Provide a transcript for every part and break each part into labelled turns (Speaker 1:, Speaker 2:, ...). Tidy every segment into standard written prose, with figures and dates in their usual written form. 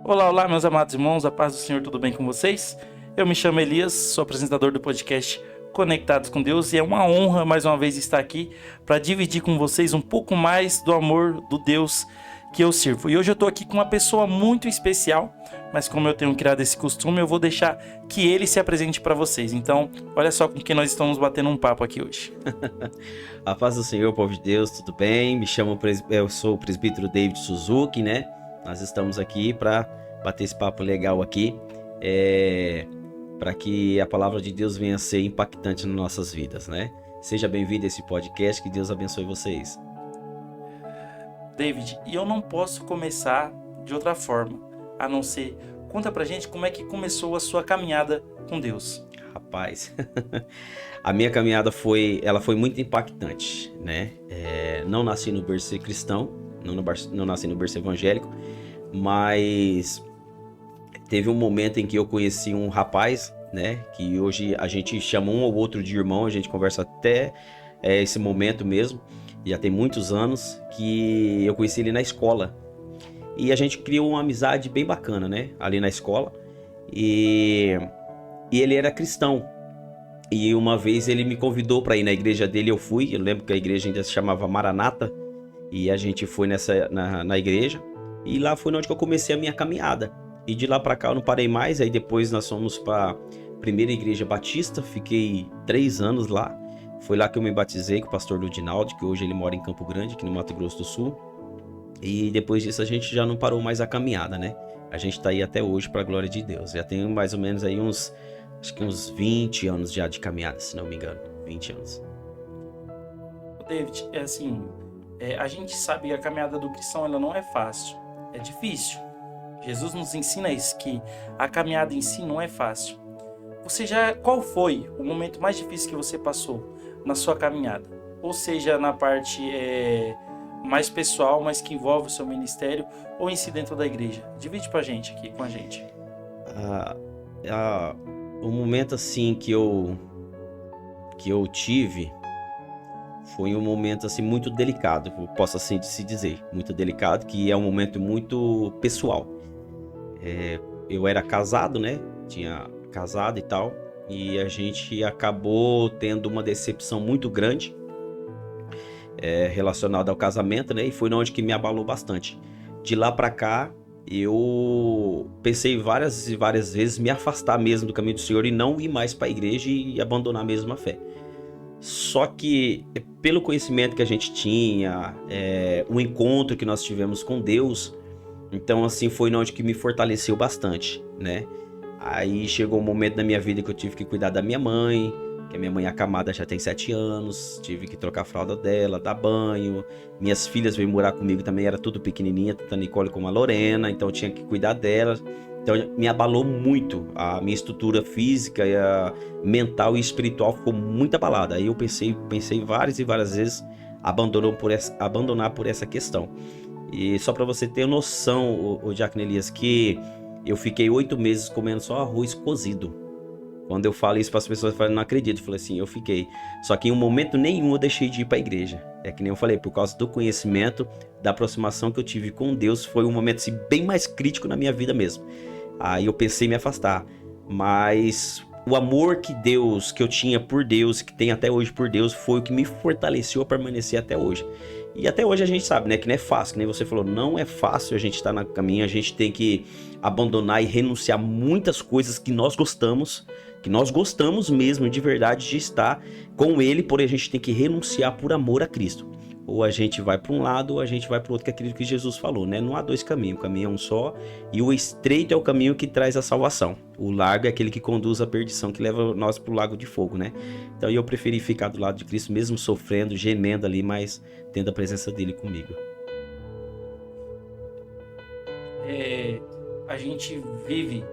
Speaker 1: Olá, olá, meus amados irmãos, a paz do Senhor, tudo bem com vocês? Eu me chamo Elias, sou apresentador do podcast Conectados com Deus e é uma honra mais uma vez estar aqui para dividir com vocês um pouco mais do amor do Deus que eu sirvo. E hoje eu estou aqui com uma pessoa muito especial, mas como eu tenho criado esse costume, eu vou deixar que ele se apresente para vocês. Então, olha só com quem nós estamos batendo um papo aqui hoje.
Speaker 2: A paz do Senhor, povo de Deus, tudo bem? Eu sou o presbítero David Suzuki, né? Nós estamos aqui para bater esse papo legal aqui, para que a palavra de Deus venha a ser impactante nas nossas vidas, né? Seja bem-vindo a esse podcast, que Deus abençoe vocês.
Speaker 1: David, e eu não posso começar de outra forma, a não ser, conta pra gente como é que começou a sua caminhada com Deus.
Speaker 2: Rapaz, a minha caminhada foi muito impactante, né? Não nasci no berço cristão, não nasci no berço evangélico, mas teve um momento em que eu conheci um rapaz, né? Que hoje a gente chama um ou outro de irmão, a gente conversa até esse momento mesmo. Já tem muitos anos que eu conheci ele na escola. E a gente criou uma amizade bem bacana, né? Ali na escola. E ele era cristão. E uma vez ele me convidou para ir na igreja dele, eu fui. Eu lembro que a igreja ainda se chamava Maranata. E a gente foi na igreja. E lá foi onde que eu comecei a minha caminhada. E de lá para cá eu não parei mais. Aí depois nós fomos para a primeira igreja batista. Fiquei 3 anos lá. Foi lá que eu me batizei com o pastor Ludinaldo, que hoje ele mora em Campo Grande, aqui no Mato Grosso do Sul. E depois disso a gente já não parou mais a caminhada, né? A gente tá aí até hoje para a glória de Deus. Já tem mais ou menos aí uns 20 anos já de caminhada, se não me engano. 20 anos.
Speaker 1: David, a gente sabe que a caminhada do cristão ela não é fácil, é difícil. Jesus nos ensina isso, que a caminhada em si não é fácil. Qual foi o momento mais difícil que você passou na sua caminhada? Ou seja, na parte mais pessoal, mas que envolve o seu ministério, ou em si dentro da igreja? Divide com a gente.
Speaker 2: O momento assim que eu tive foi um momento assim muito delicado, posso assim se dizer, muito delicado, que é um momento muito pessoal. Eu era casado, né? Tinha casado e tal, e a gente acabou tendo uma decepção muito grande relacionada ao casamento, né? E foi onde que me abalou bastante. De lá pra cá, eu pensei várias e várias vezes me afastar mesmo do caminho do Senhor e não ir mais para a igreja e abandonar mesmo a fé. Só que pelo conhecimento que a gente tinha, o encontro que nós tivemos com Deus, então assim foi onde que me fortaleceu bastante, né? Aí chegou um momento na minha vida que eu tive que cuidar da minha mãe, que a minha mãe acamada já tem 7 anos, tive que trocar a fralda dela, dar banho. Minhas filhas veio morar comigo também, era tudo pequenininha, tanto a Nicole como a Lorena, então eu tinha que cuidar delas. Então me abalou muito, a minha estrutura física, e a mental e espiritual ficou muito abalada. Aí eu pensei várias e várias vezes abandonar por essa questão. E só para você ter noção, o Diácono Elias, que eu fiquei 8 meses comendo só arroz cozido. Quando eu falo isso para as pessoas, eu falo, não acredito. Eu falei assim, eu fiquei. Só que em um momento nenhum eu deixei de ir para a igreja. É que nem eu falei, por causa do conhecimento, da aproximação que eu tive com Deus, foi um momento assim, bem mais crítico na minha vida mesmo. Aí eu pensei em me afastar. Mas o amor que eu tinha por Deus, que tem até hoje por Deus, foi o que me fortaleceu a permanecer até hoje. E até hoje a gente sabe, né, que não é fácil, que nem você falou, não é fácil a gente estar no caminho, a gente tem que abandonar e renunciar muitas coisas que nós gostamos mesmo de verdade de estar com Ele, porém a gente tem que renunciar por amor a Cristo. Ou a gente vai para um lado ou a gente vai para o outro, que é aquilo que Jesus falou, né? Não há 2 caminhos, o caminho é um só, e o estreito é o caminho que traz a salvação. O largo é aquele que conduz à perdição, que leva nós para o lago de fogo, né? Então eu preferi ficar do lado de Cristo, mesmo sofrendo, gemendo ali, mas tendo a presença dele comigo.
Speaker 1: A gente vive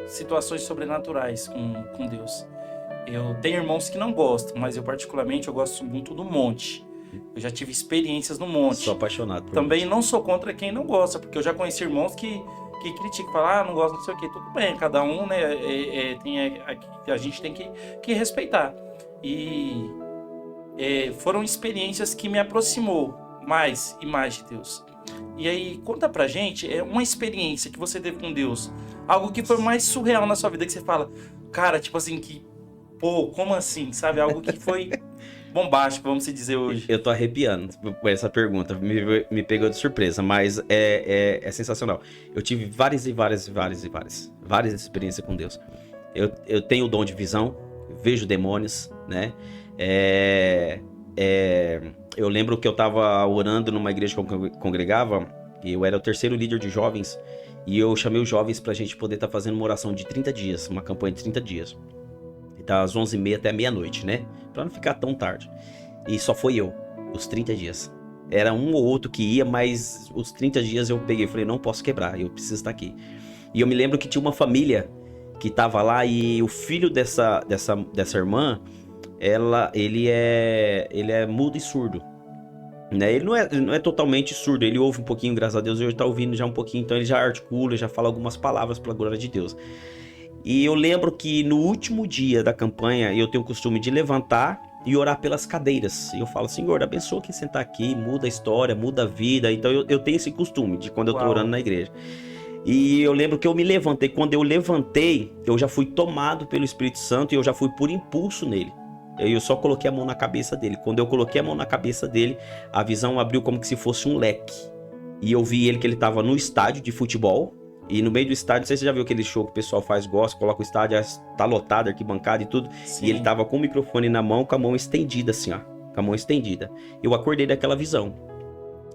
Speaker 1: situações sobrenaturais com Deus. Eu tenho irmãos que não gostam, mas eu particularmente eu gosto muito do monte. Eu já tive experiências no monte.
Speaker 2: Sou apaixonado por
Speaker 1: Também
Speaker 2: monte.
Speaker 1: não sou contra quem não gosta, porque eu já conheci irmãos que criticam, falam, não gosta, não sei o quê. Tudo bem, cada um, né, a gente tem que respeitar. E foram experiências que me aproximou mais e mais de Deus. E aí, conta pra gente uma experiência que você teve com Deus. Algo que foi mais surreal na sua vida, que você fala, cara, tipo assim, que, pô, como assim, sabe? Algo que foi bombástico, vamos se dizer hoje.
Speaker 2: Eu tô arrepiando com essa pergunta, me pegou de surpresa, mas é sensacional. Eu tive várias experiências com Deus. Eu tenho o dom de visão, vejo demônios, né? Eu lembro que eu tava orando numa igreja que eu congregava, e eu era o terceiro líder de jovens, e eu chamei os jovens pra gente poder estar fazendo uma oração de 30 dias, uma campanha de 30 dias. Das 11h30 até meia-noite, né? Pra não ficar tão tarde. E só foi eu, os 30 dias. Era um ou outro que ia, mas os 30 dias eu peguei e falei, não posso quebrar, eu preciso estar aqui. E eu me lembro que tinha uma família que tava lá e o filho dessa irmã, ele é mudo e surdo. Né? Ele não é totalmente surdo, ele ouve um pouquinho, graças a Deus, ele tá ouvindo já um pouquinho, então ele já articula, já fala algumas palavras pela glória de Deus. E eu lembro que no último dia da campanha, eu tenho o costume de levantar e orar pelas cadeiras. E eu falo, Senhor, abençoa quem sentar aqui, muda a história, muda a vida. Então eu tenho esse costume de quando eu tô orando na igreja. E eu lembro que eu me levantei. Quando eu levantei, eu já fui tomado pelo Espírito Santo e eu já fui por impulso nele. Eu só coloquei a mão na cabeça dele. Quando eu coloquei a mão na cabeça dele, a visão abriu como que se fosse um leque. E eu vi ele que ele estava no estádio de futebol. E no meio do estádio, não sei se você já viu aquele show que o pessoal faz, gosta, coloca o estádio, tá lotado, arquibancada e tudo. Sim. E ele tava com o microfone na mão, com a mão estendida assim, ó. Com a mão estendida. Eu acordei daquela visão.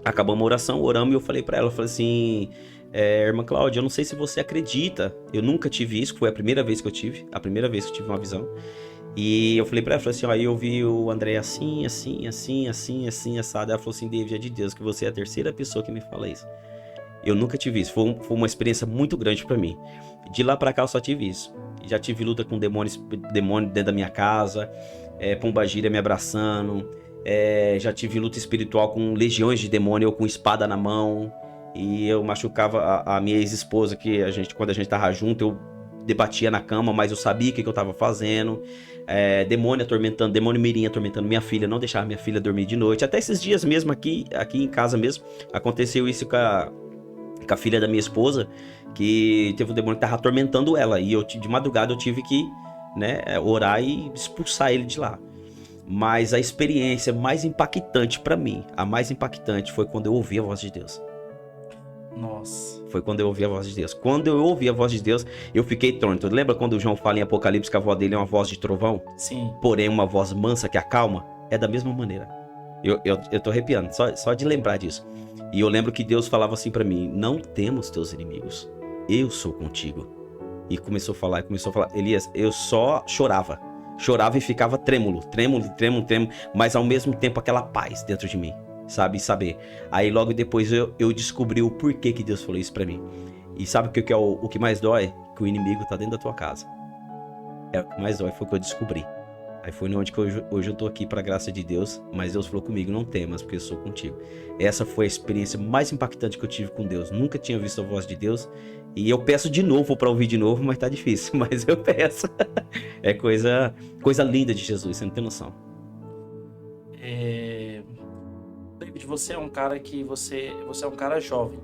Speaker 2: Acabamos a oração, oramos e eu falei pra ela, eu falei assim... irmã Cláudia, eu não sei se você acredita. Eu nunca tive isso, foi a primeira vez que eu tive. A primeira vez que eu tive uma visão. E eu falei pra ela, falei assim, ó, eu vi o André assim, assado. Ela falou assim, David, é de Deus que você é a terceira pessoa que me fala isso. Eu nunca tive isso, foi uma experiência muito grande pra mim. De lá pra cá eu só tive isso. Já tive luta com demônio dentro da minha casa, pombagira me abraçando, já tive luta espiritual com legiões de demônio, eu com espada na mão. E eu machucava a minha ex-esposa, que quando a gente tava junto, eu debatia na cama, mas eu sabia o que eu tava fazendo. Demônio mirim atormentando minha filha, não deixava minha filha dormir de noite. Até esses dias mesmo, aqui em casa mesmo, aconteceu isso com a filha da minha esposa, que teve um demônio que tava atormentando ela. E de madrugada eu tive que, né, orar e expulsar ele de lá. Mas a experiência mais impactante pra mim, a mais impactante, foi quando eu ouvi a voz de Deus.
Speaker 1: Nossa.
Speaker 2: Foi quando eu ouvi a voz de Deus. Quando eu ouvi a voz de Deus, eu fiquei tonto. Lembra quando o João fala em Apocalipse que a voz dele é uma voz de trovão?
Speaker 1: Sim.
Speaker 2: Porém, uma voz mansa que acalma? É da mesma maneira. Eu tô arrepiando, só de lembrar disso. E eu lembro que Deus falava assim pra mim, não temos teus inimigos, eu sou contigo. E começou a falar. Elias, eu só chorava e ficava trêmulo, mas ao mesmo tempo aquela paz dentro de mim, sabe, saber. Aí logo depois eu descobri o porquê que Deus falou isso pra mim. E sabe o que é o que mais dói? Que o inimigo tá dentro da tua casa. É o que mais dói, foi o que eu descobri. Aí foi onde que hoje eu tô aqui pra graça de Deus, mas Deus falou comigo, não temas, porque eu sou contigo. Essa foi a experiência mais impactante que eu tive com Deus. Nunca tinha visto a voz de Deus. E eu peço de novo pra ouvir de novo, mas tá difícil. Mas eu peço. É coisa linda de Jesus, você não tem noção.
Speaker 1: David, você é um cara que você é um cara jovem.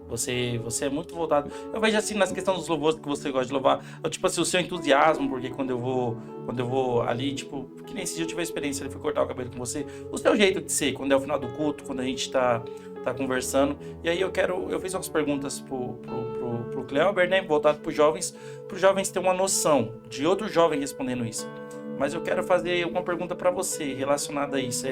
Speaker 1: Você é muito voltado. Eu vejo assim nas questões dos louvores que você gosta de louvar. Tipo assim, o seu entusiasmo, porque quando eu vou ali, tipo, que nem esse dia eu tive a experiência, ele foi cortar o cabelo com você. O seu jeito de ser, quando é o final do culto, quando a gente tá conversando. E aí eu fiz umas perguntas pro Cleober, né? Voltado pros jovens ter uma noção de outro jovem respondendo isso. Mas eu quero fazer uma pergunta para você relacionada a isso.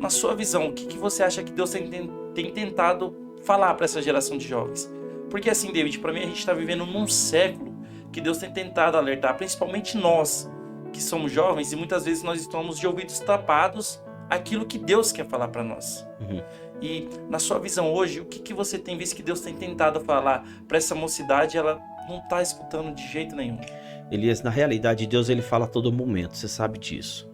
Speaker 1: Na sua visão, o que você acha que Deus tem tentado falar para essa geração de jovens? Porque assim, David, para mim a gente está vivendo num século que Deus tem tentado alertar, principalmente nós que somos jovens, e muitas vezes nós estamos de ouvidos tapados aquilo que Deus quer falar para nós.
Speaker 2: Uhum.
Speaker 1: E na sua visão hoje, o que você tem visto que Deus tem tentado falar para essa mocidade? Ela não está escutando de jeito nenhum.
Speaker 2: Elias, na realidade, Deus ele fala a todo momento, você sabe disso.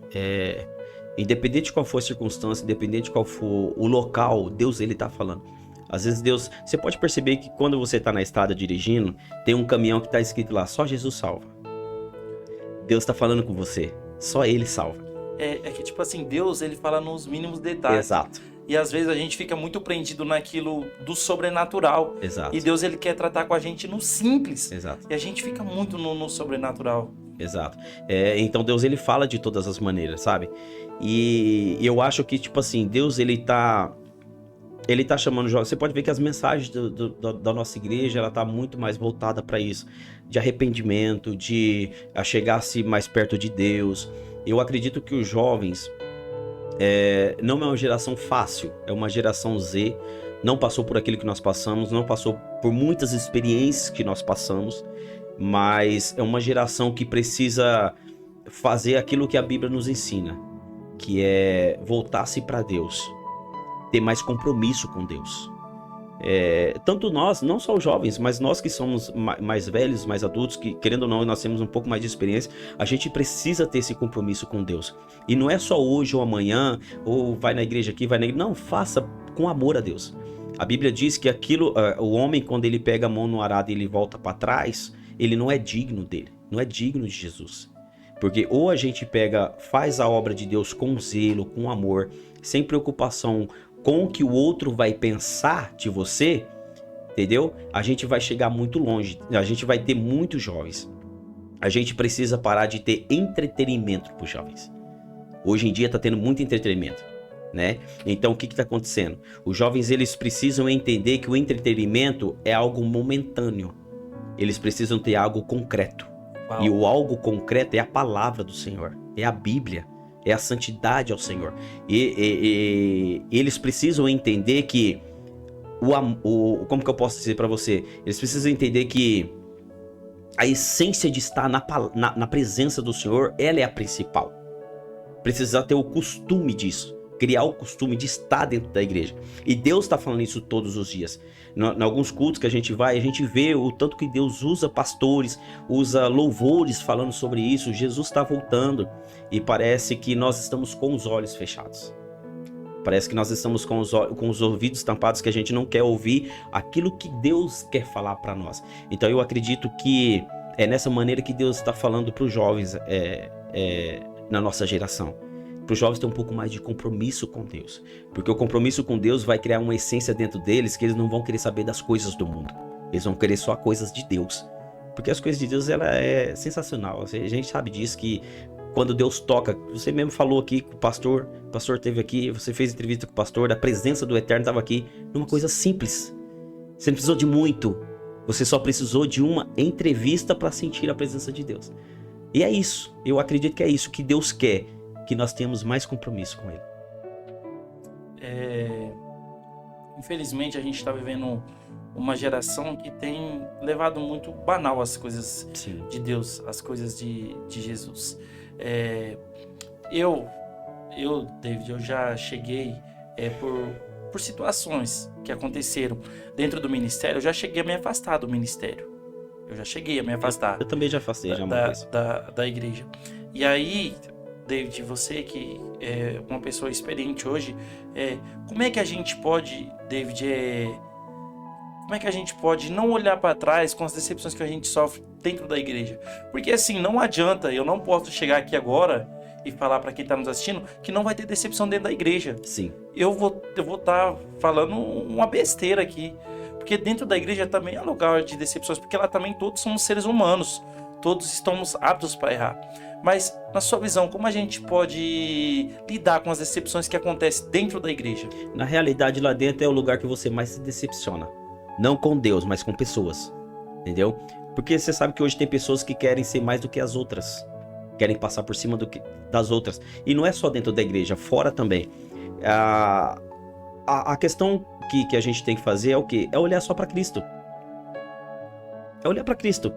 Speaker 2: Independente de qual for a circunstância, independente de qual for o local, Deus ele tá falando. Às vezes Deus, você pode perceber que quando você tá na estrada dirigindo, tem um caminhão que tá escrito lá, só Jesus salva. Deus tá falando com você, só ele salva.
Speaker 1: É que tipo assim, Deus ele fala nos mínimos detalhes.
Speaker 2: Exato.
Speaker 1: E às vezes a gente fica muito prendido naquilo do sobrenatural.
Speaker 2: Exato.
Speaker 1: E Deus, ele quer tratar com a gente no simples.
Speaker 2: Exato.
Speaker 1: E a gente fica muito no sobrenatural.
Speaker 2: Exato. Então Deus, ele fala de todas as maneiras, sabe? E eu acho que, tipo assim, Deus, ele tá chamando jovens. Você pode ver que as mensagens da nossa igreja, ela tá muito mais voltada para isso. De arrependimento, de chegar-se mais perto de Deus. Eu acredito que os jovens não é uma geração fácil, é uma geração Z. Não passou por aquilo que nós passamos, não passou por muitas experiências que nós passamos. Mas é uma geração que precisa fazer aquilo que a Bíblia nos ensina, que é voltar-se para Deus, ter mais compromisso com Deus. Tanto nós, não só os jovens, mas nós que somos mais velhos, mais adultos, que querendo ou não, nós temos um pouco mais de experiência, a gente precisa ter esse compromisso com Deus. E não é só hoje ou amanhã, ou vai na igreja aqui, vai na igreja. Não, faça com amor a Deus. A Bíblia diz que o homem, quando ele pega a mão no arado e ele volta para trás, ele não é digno dele, não é digno de Jesus. Porque ou a gente faz a obra de Deus com zelo, com amor, sem preocupação com o que o outro vai pensar de você, entendeu? A gente vai chegar muito longe, a gente vai ter muitos jovens. A gente precisa parar de ter entretenimento para os jovens. Hoje em dia está tendo muito entretenimento, né? Então o que está acontecendo? Os jovens, eles precisam entender que o entretenimento é algo momentâneo. Eles precisam ter algo concreto. Uau. E o algo concreto é a palavra do Senhor, é a Bíblia, é a santidade ao Senhor. E eles precisam entender que como que eu posso dizer para você? Eles precisam entender que a essência de estar na presença do Senhor, ela é a principal. Precisa ter o costume disso, criar o costume de estar dentro da igreja. E Deus está falando isso todos os dias. Em alguns cultos que a gente vai, a gente vê o tanto que Deus usa pastores, usa louvores falando sobre isso. Jesus está voltando e parece que nós estamos com os olhos fechados. Parece que nós estamos com os ouvidos tampados, que a gente não quer ouvir aquilo que Deus quer falar para nós. Então eu acredito que é nessa maneira que Deus está falando para os jovens na nossa geração. Para os jovens ter um pouco mais de compromisso com Deus. Porque o compromisso com Deus vai criar uma essência dentro deles que eles não vão querer saber das coisas do mundo. Eles vão querer só coisas de Deus. Porque as coisas de Deus, ela é sensacional. A gente sabe disso, que quando Deus toca, você mesmo falou aqui com o pastor esteve aqui, você fez entrevista com o pastor, a presença do Eterno estava aqui, numa coisa simples. Você não precisou de muito. Você só precisou de uma entrevista para sentir a presença de Deus. E é isso. Eu acredito que é isso que Deus quer. Que nós tenhamos mais compromisso com Ele.
Speaker 1: Infelizmente, a gente está vivendo uma geração que tem levado muito banal as coisas Sim. de Deus, as coisas de Jesus. David, eu já cheguei por situações que aconteceram dentro do ministério, eu já cheguei a me afastar do ministério. Eu também já afastei
Speaker 2: da
Speaker 1: igreja. E aí, David, você que é uma pessoa experiente hoje, como é que a gente pode, David, como é que a gente pode não olhar para trás com as decepções que a gente sofre dentro da igreja? Porque assim, não adianta, eu não posso chegar aqui agora e falar para quem está nos assistindo que não vai ter decepção dentro da igreja.
Speaker 2: Sim.
Speaker 1: Eu vou estar falando uma besteira aqui, porque dentro da igreja também é lugar de decepções, porque lá também todos somos seres humanos, todos estamos aptos para errar. Mas, na sua visão, como a gente pode lidar com as decepções que acontecem dentro da igreja?
Speaker 2: Na realidade, lá dentro é o lugar que você mais se decepciona. Não com Deus, mas com pessoas. Entendeu? Porque você sabe que hoje tem pessoas que querem ser mais do que as outras. Querem passar por cima das outras. E não é só dentro da igreja, fora também. A questão que a gente tem que fazer é o quê? É olhar só para Cristo. É olhar para Cristo.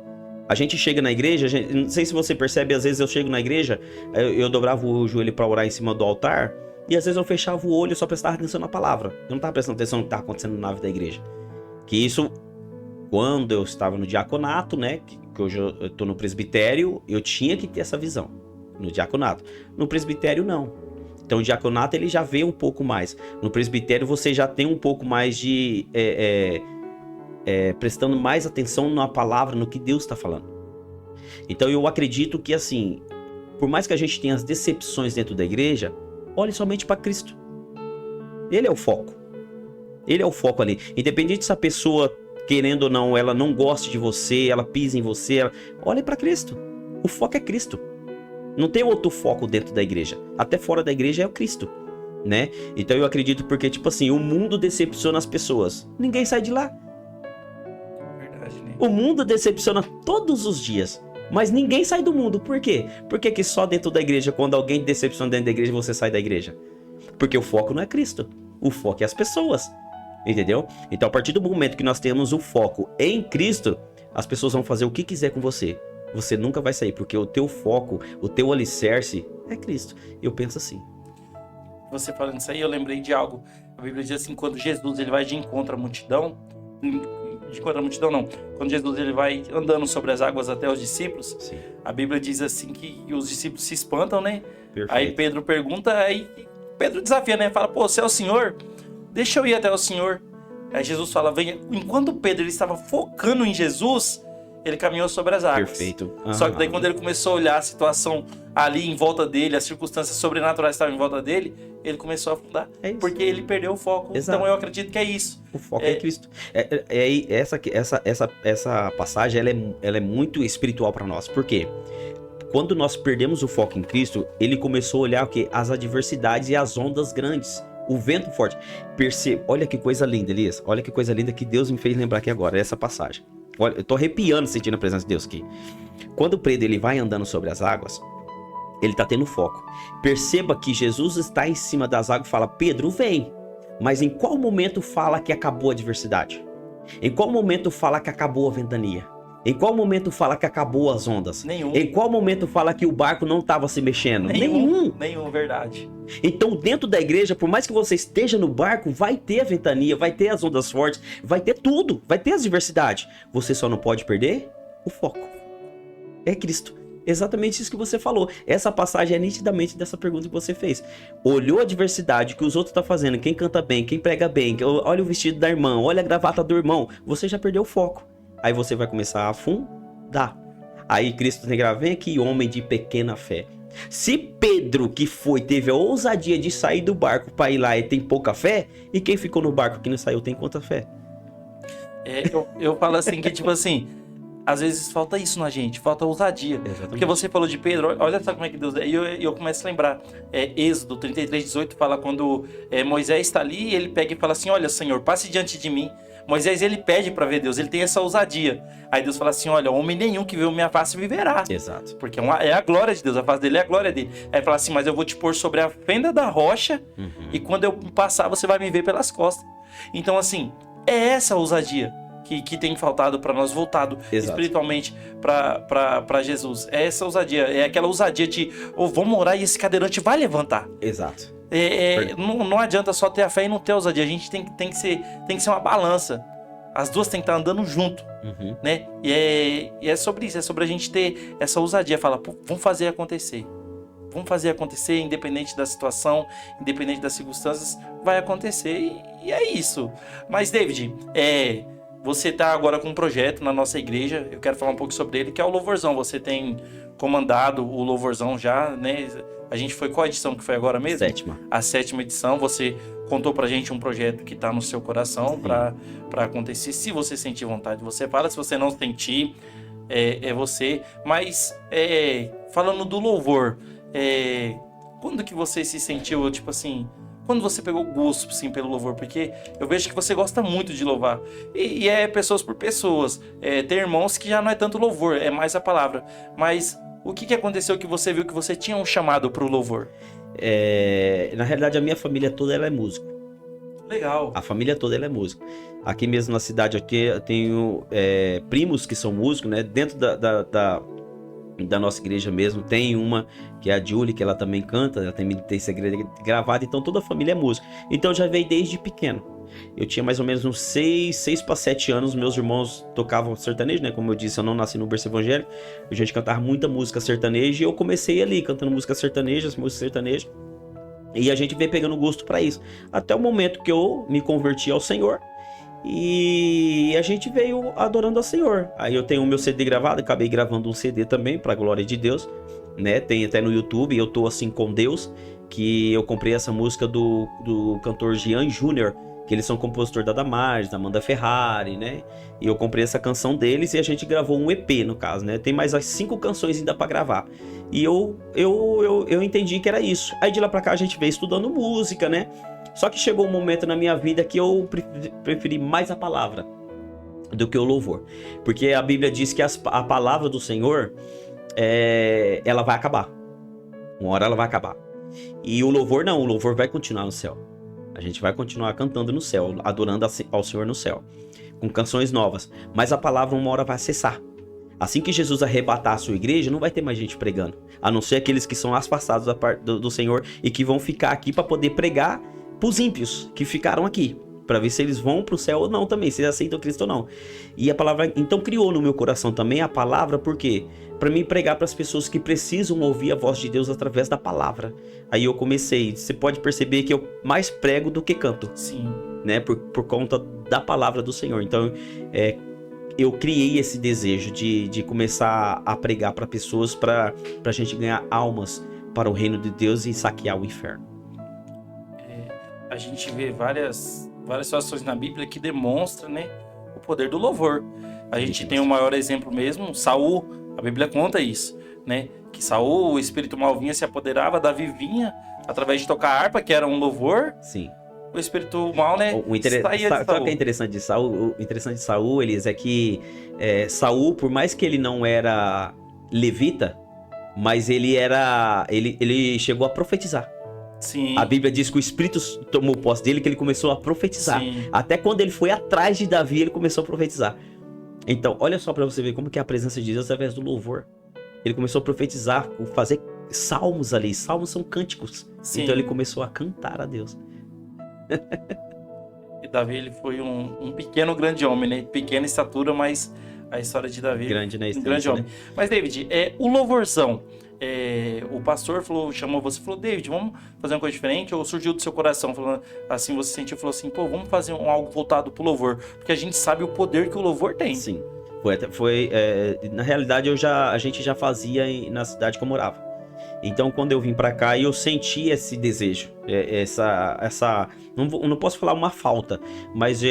Speaker 2: A gente chega na igreja, não sei se você percebe, às vezes eu chego na igreja, eu dobrava o joelho para orar em cima do altar, e às vezes eu fechava o olho e só prestava atenção na palavra. Eu não estava prestando atenção no que estava acontecendo na vida da igreja. Que isso, quando eu estava no diaconato, né, que hoje eu estou no presbitério, eu tinha que ter essa visão, no diaconato. No presbitério, não. Então o diaconato, ele já vê um pouco mais. No presbitério, você já tem um pouco mais de... prestando mais atenção na palavra, no que Deus está falando. Então eu acredito que assim, por mais que a gente tenha as decepções dentro da igreja, olhe somente para Cristo. Ele é o foco. Ele é o foco ali. Independente se a pessoa, querendo ou não, ela não goste de você, ela pisa em você, olhe para Cristo. O foco é Cristo. Não tem outro foco dentro da igreja. Até fora da igreja é o Cristo, né? Então eu acredito porque, tipo assim, o mundo decepciona as pessoas. Ninguém sai de lá.
Speaker 1: Verdade, né?
Speaker 2: O mundo decepciona todos os dias. Mas ninguém sai do mundo. Por quê? Por que só dentro da igreja, quando alguém te decepciona dentro da igreja, você sai da igreja? Porque o foco não é Cristo. O foco é as pessoas. Entendeu? Então, a partir do momento que nós temos o foco em Cristo, as pessoas vão fazer o que quiser com você. Você nunca vai sair, porque o teu foco, o teu alicerce é Cristo. Eu penso assim.
Speaker 1: Você falando isso aí, eu lembrei de algo. A Bíblia diz assim, quando Jesus ele vai de encontro à multidão, de encontro à multidão não, quando Jesus ele vai andando sobre as águas até os discípulos,
Speaker 2: Sim.
Speaker 1: a Bíblia diz assim que os discípulos se espantam, né?
Speaker 2: Perfeito.
Speaker 1: Aí Pedro pergunta, aí Pedro desafia, né? Fala, pô, você é o Senhor? Deixa eu ir até o Senhor. Aí Jesus fala, venha. Enquanto Pedro ele estava focando em Jesus, ele caminhou sobre as águas.
Speaker 2: Perfeito.
Speaker 1: Só que daí quando ele começou a olhar a situação ali em volta dele, as circunstâncias sobrenaturais que estavam em volta dele, ele começou a afundar.
Speaker 2: É isso.
Speaker 1: Porque ele perdeu o foco.
Speaker 2: Exato.
Speaker 1: Então eu acredito que é isso.
Speaker 2: O foco é Cristo. Essa passagem ela é muito espiritual para nós. Por quê? Quando nós perdemos o foco em Cristo, ele começou a olhar o quê? As adversidades e as ondas grandes. O vento forte. Olha que coisa linda, Elias. Olha que coisa linda que Deus me fez lembrar aqui agora. Essa passagem. Olha, eu tô arrepiando sentindo a presença de Deus aqui. Quando o Pedro ele vai andando sobre as águas, ele tá tendo foco. Perceba que Jesus está em cima das águas e fala, Pedro, vem. Mas em qual momento fala que acabou a adversidade? Em qual momento fala que acabou a ventania? Em qual momento fala que acabou as ondas?
Speaker 1: Nenhum.
Speaker 2: Em qual momento fala que o barco não estava se mexendo?
Speaker 1: Nenhum, verdade.
Speaker 2: Então, dentro da igreja, por mais que você esteja no barco, vai ter a ventania, vai ter as ondas fortes, vai ter tudo, vai ter as diversidades. Você só não pode perder o foco. É Cristo. Exatamente isso que você falou. Essa passagem é nitidamente dessa pergunta que você fez. Olhou a diversidade que os outros estão fazendo, quem canta bem, quem prega bem, olha o vestido da irmã, olha a gravata do irmão, você já perdeu o foco. Aí você vai começar a afundar. Aí Cristo tem que vem aqui, homem de pequena fé. Se Pedro, que teve a ousadia de sair do barco para ir lá e tem pouca fé, e quem ficou no barco que não saiu tem quanta fé?
Speaker 1: Eu falo assim que, tipo assim, às vezes falta isso na gente, falta ousadia.
Speaker 2: Exatamente.
Speaker 1: Porque você falou de Pedro, olha só como é que Deus é. E eu começo a lembrar, Êxodo 33:18 fala quando Moisés está ali, ele pega e fala assim, olha Senhor, passe diante de mim. Moisés ele pede para ver Deus, ele tem essa ousadia. Aí Deus fala assim, olha, homem nenhum que vê minha face viverá.
Speaker 2: Exato.
Speaker 1: Porque é a glória de Deus, a face dele é a glória dele. Aí ele fala assim, mas eu vou te pôr sobre a fenda da rocha, e quando eu passar você vai me ver pelas costas. Então assim, é essa ousadia que tem faltado para nós, voltado
Speaker 2: Exato.
Speaker 1: espiritualmente para Jesus. É essa ousadia, é aquela ousadia de, vamos orar e esse cadeirante vai levantar.
Speaker 2: Exato.
Speaker 1: Não adianta só ter a fé e não ter a ousadia. A gente tem que ser uma balança. As duas tem que estar andando junto, né? E é sobre isso, é sobre a gente ter essa ousadia. Fala, vamos fazer acontecer. Vamos fazer acontecer, independente da situação, independente das circunstâncias, vai acontecer e é isso. Mas, David, você está agora com um projeto na nossa igreja, eu quero falar um pouco sobre ele, que é o Louvorzão. Você tem comandado o Louvorzão já, né? A gente foi, qual edição que foi agora mesmo?
Speaker 2: 7ª.
Speaker 1: A 7ª edição. Você contou pra gente um projeto que tá no seu coração para acontecer. Se você sentir vontade, você fala. Se você não sentir, é você. Mas, falando do louvor, quando que você se sentiu, tipo assim... Quando você pegou gosto, sim, pelo louvor? Porque eu vejo que você gosta muito de louvar. E é pessoas por pessoas. Tem irmãos que já não é tanto louvor, é mais a palavra. Mas o que aconteceu que você viu que você tinha um chamado pro louvor?
Speaker 2: Na realidade, a minha família toda ela é músico.
Speaker 1: Legal.
Speaker 2: A família toda ela é músico. Aqui mesmo na cidade, aqui, eu tenho primos que são músicos, né? Dentro da nossa igreja mesmo, tem uma que é a Julie, que ela também canta, ela tem essa igreja gravada, então toda a família é música. Então eu já veio desde pequeno. Eu tinha mais ou menos uns 6 para 7 anos, meus irmãos tocavam sertanejo, né? Como eu disse, eu não nasci no berço evangélico, a gente cantava muita música sertaneja e eu comecei ali cantando música sertaneja, e a gente veio pegando gosto para isso. Até o momento que eu me converti ao Senhor. E a gente veio adorando ao Senhor. Aí eu tenho o meu CD gravado, acabei gravando um CD também, para a glória de Deus, né? Tem até no YouTube, eu tô assim com Deus. que eu comprei essa música do cantor Gian Júnior, que eles são compositor da Damares, da Amanda Ferrari, né? E eu comprei essa canção deles e a gente gravou um EP, no caso, né? Tem mais as 5 canções ainda pra gravar. E eu entendi que era isso. Aí de lá pra cá a gente veio estudando música, né? Só que chegou um momento na minha vida que eu preferi mais a palavra do que o louvor. Porque a Bíblia diz que a palavra do Senhor, ela vai acabar. Uma hora ela vai acabar. E o louvor não, o louvor vai continuar no céu. A gente vai continuar cantando no céu, adorando ao Senhor no céu, com canções novas. Mas a palavra uma hora vai cessar. Assim que Jesus arrebatar a sua igreja, não vai ter mais gente pregando. A não ser aqueles que são afastados do Senhor e que vão ficar aqui para poder pregar para os ímpios que ficaram aqui. Para ver se eles vão para o céu ou não também, se eles aceitam Cristo ou não. E a palavra, então, criou no meu coração também a palavra, por quê? Para mim pregar para as pessoas que precisam ouvir a voz de Deus através da palavra. Aí eu comecei, você pode perceber que eu mais prego do que canto.
Speaker 1: Sim.
Speaker 2: Né? Por conta da palavra do Senhor. Então, eu criei esse desejo de começar a pregar para pessoas, para a gente ganhar almas para o reino de Deus e saquear o inferno.
Speaker 1: A gente vê várias situações na Bíblia que demonstram, né, o poder do louvor. A gente tem o maior exemplo mesmo, Saul, a Bíblia conta isso, né? Que Saul, o espírito mal vinha, se apoderava, Davi vinha através de tocar harpa, que era um louvor.
Speaker 2: Sim.
Speaker 1: O espírito mal, né, saía de Saul.
Speaker 2: Sabe o que é interessante de Saul? O interessante de Saul, Elis, é que Saul, por mais que ele não era levita, mas ele chegou a profetizar.
Speaker 1: Sim.
Speaker 2: A Bíblia diz que o Espírito tomou posse dele, que ele começou a profetizar. Sim. Até quando ele foi atrás de Davi, ele começou a profetizar. Então, olha só para você ver como que é a presença de Deus através do louvor. Ele começou a profetizar, fazer salmos ali. Salmos são cânticos. Sim. Então ele começou a cantar a Deus.
Speaker 1: E Davi, ele foi um pequeno grande homem, né? Pequena estatura, mas a história de Davi...
Speaker 2: Grande, né?
Speaker 1: Um grande homem. Né? Mas, David, o louvorzão... o pastor chamou você e falou, David, vamos fazer uma coisa diferente? Ou surgiu do seu coração, falando assim, você sentiu, falou assim, pô, vamos fazer algo voltado pro louvor, porque a gente sabe o poder que o louvor tem.
Speaker 2: Sim, na realidade a gente já fazia na cidade que eu morava. Então quando eu vim pra cá, eu senti esse desejo, não posso falar uma falta, mas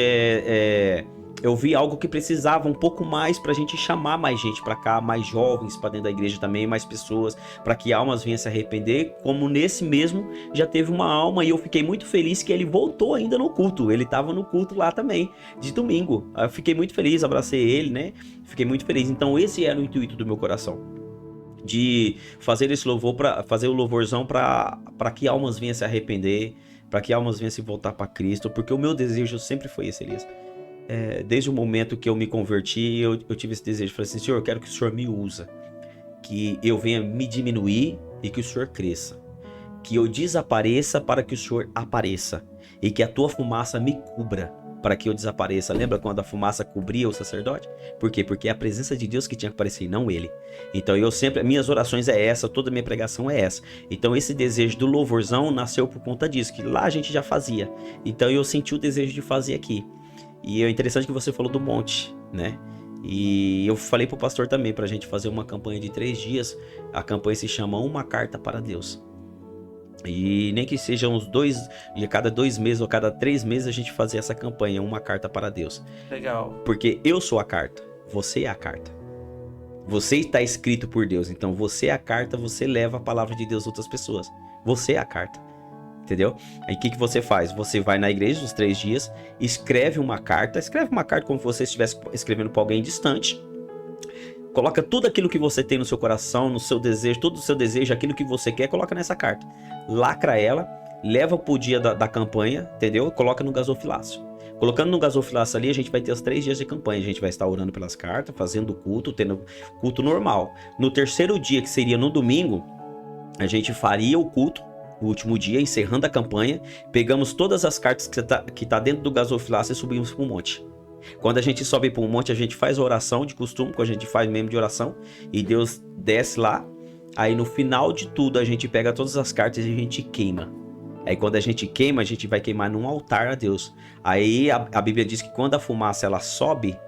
Speaker 2: eu vi algo que precisava um pouco mais pra gente chamar mais gente pra cá, mais jovens pra dentro da igreja também, mais pessoas, pra que almas venham se arrepender, como nesse mesmo já teve uma alma e eu fiquei muito feliz que ele voltou ainda no culto, ele tava no culto lá também, de domingo. Eu fiquei muito feliz, abracei ele, né? Fiquei muito feliz. Então esse era o intuito do meu coração, de fazer esse louvor, fazer o louvorzão pra que almas venham se arrepender, pra que almas venham se voltar pra Cristo, porque o meu desejo sempre foi esse, Elias. Desde o momento que eu me converti, eu tive esse desejo. Falei assim, Senhor, eu quero que o Senhor me usa, que eu venha me diminuir e que o Senhor cresça, que eu desapareça para que o Senhor apareça, e que a tua fumaça me cubra para que eu desapareça. Lembra quando a fumaça cobria o sacerdote? Por quê? Porque é a presença de Deus que tinha que aparecer e não ele. Então minhas orações toda minha pregação é essa. Então esse desejo do louvorzão nasceu por conta disso, que lá a gente já fazia. Então eu senti o desejo de fazer aqui. E é interessante que você falou do monte, né? E eu falei pro pastor também pra gente fazer uma campanha de 3 dias. A campanha se chama Uma Carta para Deus. E nem que sejam de cada 2 meses ou cada 3 meses a gente fazer essa campanha, Uma Carta para Deus.
Speaker 1: Legal.
Speaker 2: Porque eu sou a carta, você é a carta. Você está escrito por Deus, então você é a carta, você leva a palavra de Deus a outras pessoas. Você é a carta. Entendeu? Aí o que você faz? Você vai na igreja nos 3 dias, escreve uma carta como se você estivesse escrevendo para alguém distante, coloca tudo aquilo que você tem no seu coração, no seu desejo, todo o seu desejo, aquilo que você quer, coloca nessa carta, lacra ela, leva pro dia da campanha, entendeu? Coloca no gasofilácio. Colocando no gasofilácio ali, a gente vai ter os 3 dias de campanha, a gente vai estar orando pelas cartas, fazendo culto, tendo culto normal. No terceiro dia, que seria no domingo, a gente faria o culto, o último dia, encerrando a campanha, pegamos todas as cartas que tá dentro do gasofilácio e subimos para um monte. Quando a gente sobe para um monte, a gente faz a oração de costume, que a gente faz mesmo de oração, e Deus desce lá. Aí no final de tudo, a gente pega todas as cartas e a gente queima. Aí quando a gente queima, a gente vai queimar num altar a Deus. Aí a Bíblia diz que quando a fumaça ela sobe,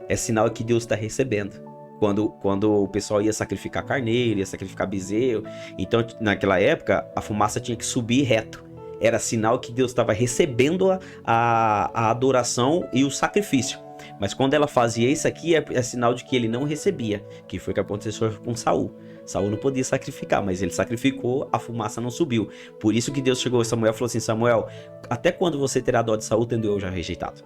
Speaker 2: é sinal que Deus está recebendo. Quando o pessoal ia sacrificar carneiro, ia sacrificar bezerro. Então, naquela época, a fumaça tinha que subir reto. Era sinal que Deus estava recebendo a adoração e o sacrifício. Mas quando ela fazia isso aqui, é sinal de que ele não recebia. Que foi o que aconteceu com Saul. Saul não podia sacrificar, mas ele sacrificou, a fumaça não subiu. Por isso que Deus chegou a Samuel e falou assim: Samuel, até quando você terá dó de Saul, tendo eu já rejeitado?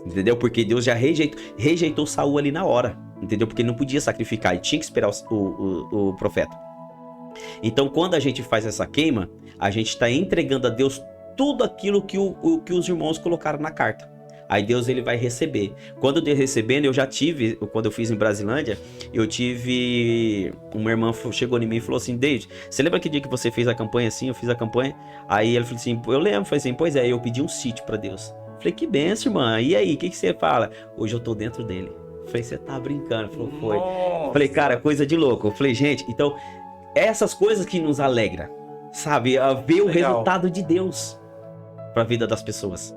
Speaker 2: Entendeu? Porque Deus já rejeitou Saul ali na hora. Entendeu? Porque ele não podia sacrificar, e tinha que esperar o profeta. Então, quando a gente faz essa queima, a gente está entregando a Deus tudo aquilo que os irmãos colocaram na carta. Aí Deus ele vai receber. Quando Deus recebendo, eu já tive, quando eu fiz em Brasilândia, eu tive, uma irmã chegou em mim e falou assim: David, você lembra que dia que você fez a campanha assim? Eu fiz a campanha. Aí ela falou assim: eu lembro. Falei assim: pois é, eu pedi um sítio para Deus. Falei: que benção, irmã. E aí, o que você fala? Hoje eu tô dentro dele. Falei: você tá brincando? Falou: foi.
Speaker 1: Nossa.
Speaker 2: Falei: cara, coisa de louco. Eu falei: gente, então, essas coisas que nos alegra, sabe? A ver o resultado de Deus para a vida das pessoas.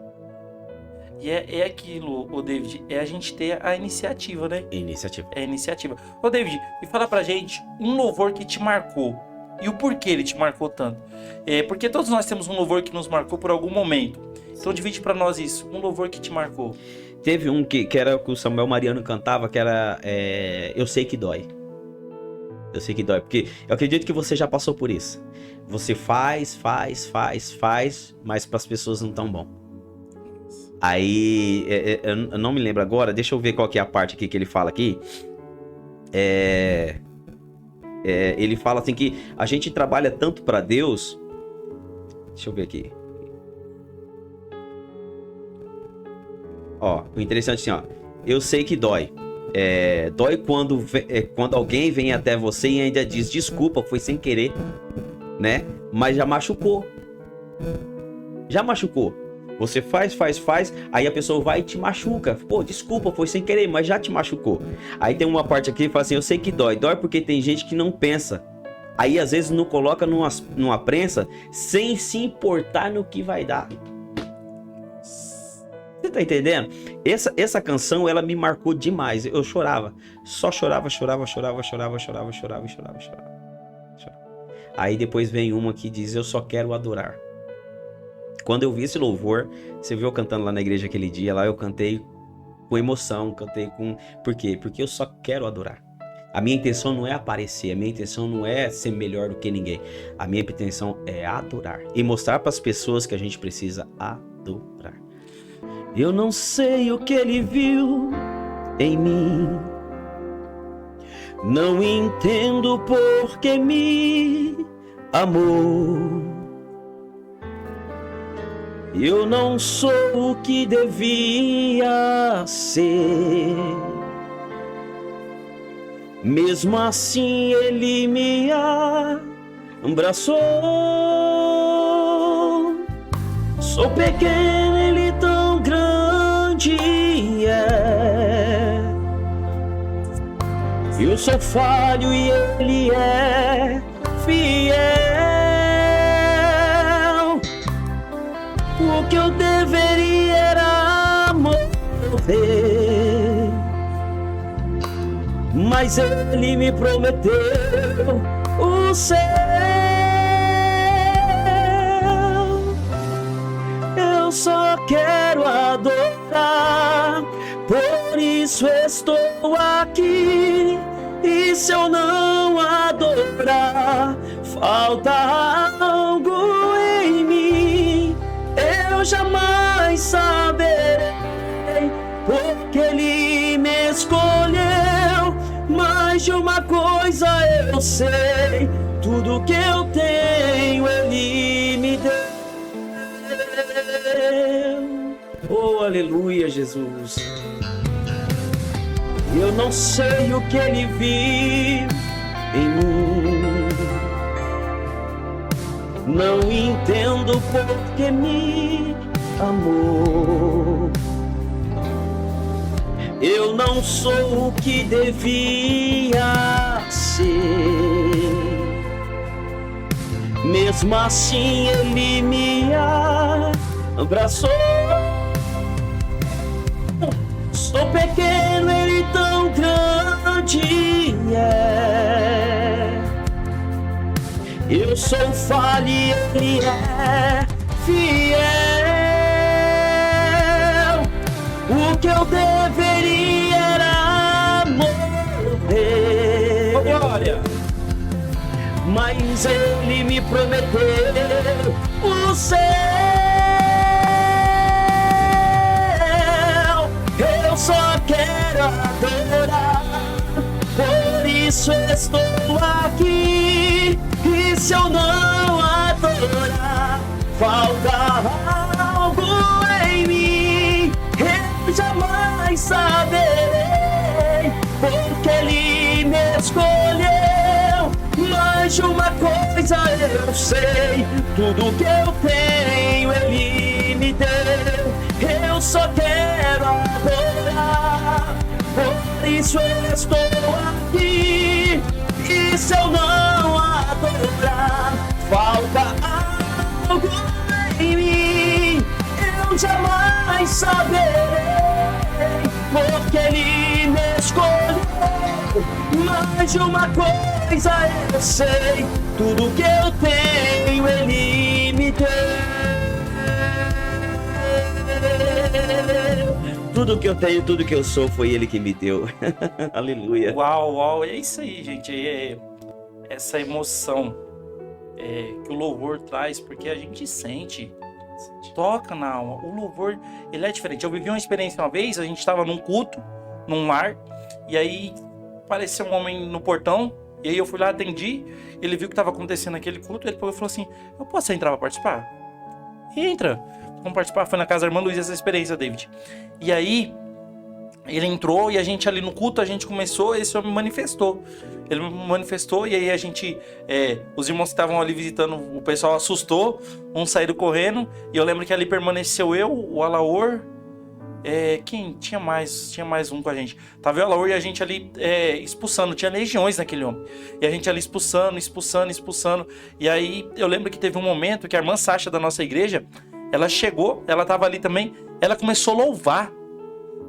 Speaker 1: E é aquilo, ô David, é a gente ter a iniciativa, né?
Speaker 2: Iniciativa.
Speaker 1: É a iniciativa. Ô David, e fala pra gente um louvor que te marcou. E o porquê ele te marcou tanto. Porque todos nós temos um louvor que nos marcou por algum momento. Então divide pra nós isso, um louvor que te marcou.
Speaker 2: Teve um que era que o Samuel Mariano cantava, que era Eu Sei Que Dói. Eu sei que dói, porque eu acredito que você já passou por isso. Você faz, mas para as pessoas não tão bom. Aí, eu não me lembro agora, deixa eu ver qual que é a parte aqui que ele fala aqui. Ele fala assim que a gente trabalha tanto para Deus. Deixa eu ver aqui. Ó, o interessante assim, ó. Eu sei que dói. Dói quando alguém vem até você e ainda diz: desculpa, foi sem querer, né? Mas já machucou. Já machucou. Você faz, aí a pessoa vai e te machuca. Pô, desculpa, foi sem querer, mas já te machucou. Aí tem uma parte aqui que fala assim: eu sei que dói. Dói porque tem gente que não pensa. Aí às vezes não coloca numa prensa sem se importar no que vai dar. Você tá entendendo? Essa canção, ela me marcou demais. Eu chorava. Só chorava. Aí depois vem uma que diz: eu só quero adorar. Quando eu vi esse louvor, você viu eu cantando lá na igreja aquele dia, lá eu cantei com emoção, cantei com... Por quê? Porque eu só quero adorar. A minha intenção não é aparecer, a minha intenção não é ser melhor do que ninguém. A minha intenção é adorar e mostrar para as pessoas que a gente precisa adorar. Eu não sei o que ele viu em mim, não entendo por que me amou. Eu não sou o que devia ser, mesmo assim ele me abraçou. Sou pequeno, ele tão grande é. Eu sou falho e ele é fiel. O que eu deveria era morrer, mas ele me prometeu o céu. Eu só quero adorar, por isso estou aqui. E se eu não adorar, falta algo em mim. Eu jamais saberei porque ele me escolheu. Mais de uma coisa eu sei, tudo que eu tenho ele me deu. Oh, aleluia, Jesus. Eu não sei o que ele viu em mim, não entendo porque me amou. Eu não sou o que devia ser, mesmo assim ele me abraçou. Sou pequeno, ele tão grande forte é. Eu sou falho e ele é fiel. O que eu deveria era morrer.
Speaker 1: Glória!
Speaker 2: Mas ele me prometeu o céu. Eu só quero adorar, por isso estou aqui. E se eu não adorar, falta algo em mim. Eu jamais saberei, porque ele me escolheu. Mas de uma coisa eu sei, tudo que eu tenho ele me deu. Eu só quero adorar, por isso eu estou aqui. E se eu não adorar, falta algo em mim. Eu jamais saberei, porque ele me escolheu. Mas de uma coisa eu sei, tudo que eu tenho ele me deu. Tudo que eu tenho, tudo que eu sou, foi ele que me deu. Aleluia.
Speaker 1: Uau, uau, é isso aí, gente. Essa emoção que o louvor traz, porque a gente sente, toca na alma. O louvor, ele é diferente. Eu vivi uma experiência uma vez, a gente estava num culto, num lar, e aí apareceu um homem no portão, e aí eu fui lá, atendi, ele viu que estava acontecendo aquele culto, ele falou assim, eu posso entrar para participar? Entra, vamos participar. Foi na casa da irmã Luísa essa experiência, David. E aí, ele entrou e a gente ali no culto, a gente começou, esse homem manifestou. Ele manifestou e aí a gente, os irmãos que estavam ali visitando, o pessoal assustou, uns saíram correndo, e eu lembro que ali permaneceu eu, o Alaor, quem? Tinha mais um com a gente. Tava eu, o Alaor, e a gente ali expulsando, tinha legiões naquele homem. E a gente ali expulsando. E aí eu lembro que teve um momento que a irmã Sasha da nossa igreja, ela chegou, ela tava ali também, ela começou a louvar.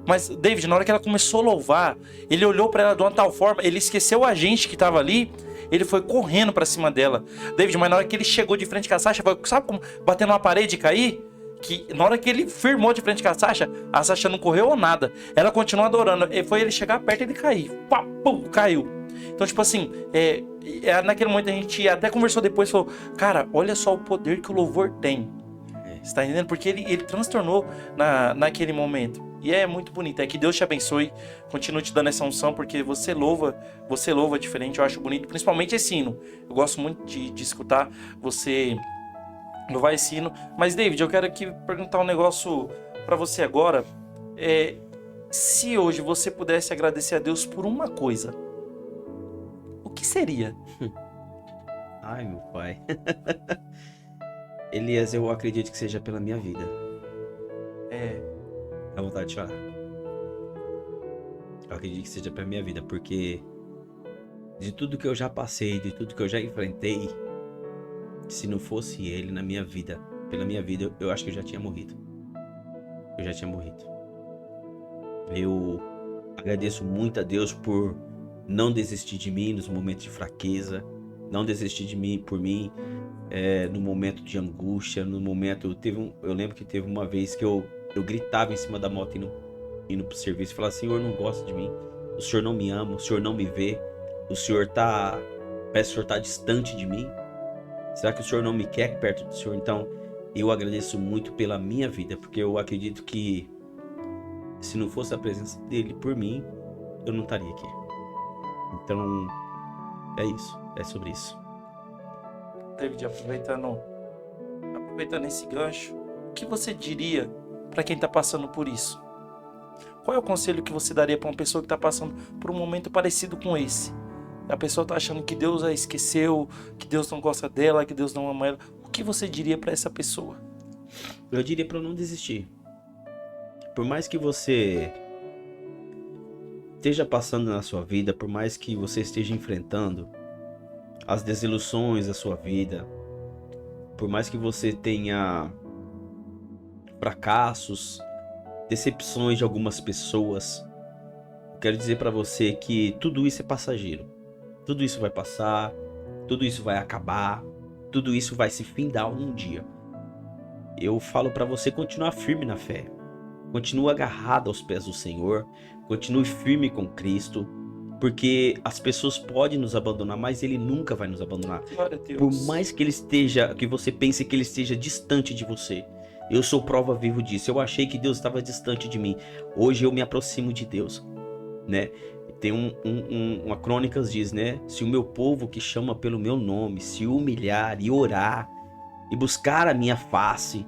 Speaker 1: Mas, David, na hora que ela começou a louvar, ele olhou pra ela de uma tal forma, ele esqueceu a gente que tava ali, ele foi correndo pra cima dela. David, mas na hora que ele chegou de frente com a Sasha, foi, sabe como batendo na parede e cair? Que na hora que ele firmou de frente com a Sasha não correu ou nada. Ela continuou adorando. E foi ele chegar perto e ele cair. Pá, pum, caiu. Então, tipo assim, naquele momento a gente até conversou depois, falou, cara, olha só o poder que o louvor tem. Você tá entendendo? Porque ele transtornou naquele momento. E é muito bonito. É que Deus te abençoe. Continue te dando essa unção, porque você louva diferente. Eu acho bonito. Principalmente esse hino. Eu gosto muito de escutar você louvar esse hino. Mas, David, eu quero aqui perguntar um negócio pra você agora. Se hoje você pudesse agradecer a Deus por uma coisa, o que seria?
Speaker 2: Ai, meu pai. Elias, eu acredito que seja pela minha vida. Dá vontade de chorar. Eu acredito que seja pela minha vida, porque de tudo que eu já passei, de tudo que eu já enfrentei, se não fosse ele na minha vida, pela minha vida, eu acho que eu já tinha morrido. Eu agradeço muito a Deus por não desistir de mim nos momentos de fraqueza, não desistir de mim por mim no momento de angústia, no momento... Eu lembro que teve uma vez que eu gritava em cima da moto indo pro serviço, falava, Senhor, não gosta de mim, o Senhor não me ama, o Senhor não me vê, parece que o Senhor tá distante de mim. Será que o Senhor não me quer perto do Senhor? Então, eu agradeço muito pela minha vida, porque eu acredito que se não fosse a presença dele por mim, eu não estaria aqui. Então, é isso. É sobre isso.
Speaker 1: David, aproveitando esse gancho, o que você diria para quem está passando por isso? Qual é o conselho que você daria para uma pessoa que está passando por um momento parecido com esse? A pessoa está achando que Deus a esqueceu, que Deus não gosta dela, que Deus não ama ela. O que você diria para essa pessoa?
Speaker 2: Eu diria para não desistir. Por mais que você esteja passando na sua vida, por mais que você esteja enfrentando as desilusões da sua vida, por mais que você tenha fracassos, decepções de algumas pessoas, quero dizer para você que tudo isso é passageiro. Tudo isso vai passar, tudo isso vai acabar, tudo isso vai se findar um dia. Eu falo para você continuar firme na fé. Continue agarrado aos pés do Senhor, continue firme com Cristo, porque as pessoas podem nos abandonar, mas Ele nunca vai nos abandonar.
Speaker 1: Glória a Deus.
Speaker 2: Por mais que Ele esteja, que você pense que Ele esteja distante de você, eu sou prova viva disso. Eu achei que Deus estava distante de mim. Hoje eu me aproximo de Deus, né? Tem uma Crônicas diz, né? Se o meu povo que chama pelo meu nome se humilhar e orar e buscar a minha face,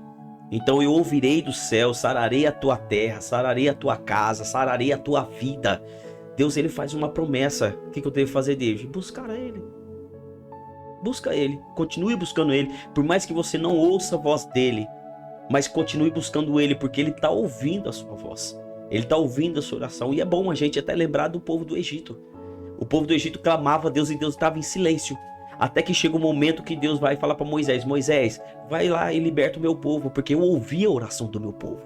Speaker 2: então eu ouvirei do céu, sararei a tua terra, sararei a tua casa, sararei a tua vida. Deus, Ele faz uma promessa. O que eu devo fazer, David? Buscar a Ele. Busca Ele, continue buscando Ele, por mais que você não ouça a voz dEle, mas continue buscando Ele, porque Ele está ouvindo a sua voz. Ele está ouvindo a sua oração. E é bom a gente até lembrar do povo do Egito. O povo do Egito clamava a Deus e Deus estava em silêncio. Até que chega o momento que Deus vai falar para Moisés: Moisés, vai lá e liberta o meu povo, porque eu ouvi a oração do meu povo.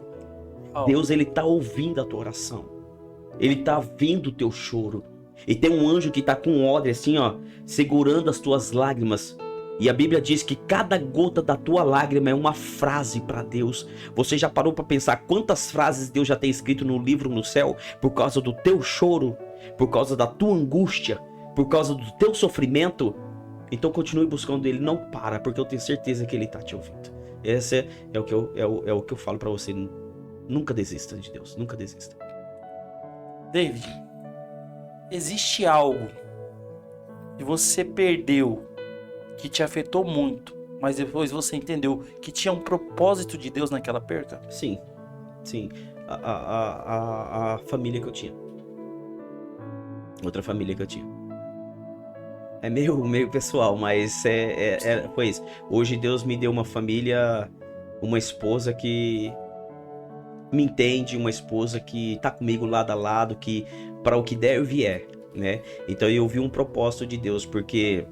Speaker 2: Deus, Ele está ouvindo a tua oração. Ele está vendo o teu choro. E tem um anjo que está com um odre assim, ó, segurando as tuas lágrimas. E a Bíblia diz que cada gota da tua lágrima é uma frase para Deus. Você já parou para pensar quantas frases Deus já tem escrito no livro no céu por causa do teu choro, por causa da tua angústia, por causa do teu sofrimento? Então continue buscando Ele, não para, porque eu tenho certeza que Ele está te ouvindo. Esse é o que eu falo para você. Nunca desista de Deus, nunca desista.
Speaker 1: David, existe algo que você perdeu, que te afetou muito, mas depois você entendeu que tinha um propósito de Deus naquela perca?
Speaker 2: Sim, sim. A família que eu tinha. Outra família que eu tinha. É meio pessoal, mas foi isso. Hoje Deus me deu uma família, uma esposa que me entende, uma esposa que tá comigo lado a lado, que para o que der e vier, né? Então eu vi um propósito de Deus, porque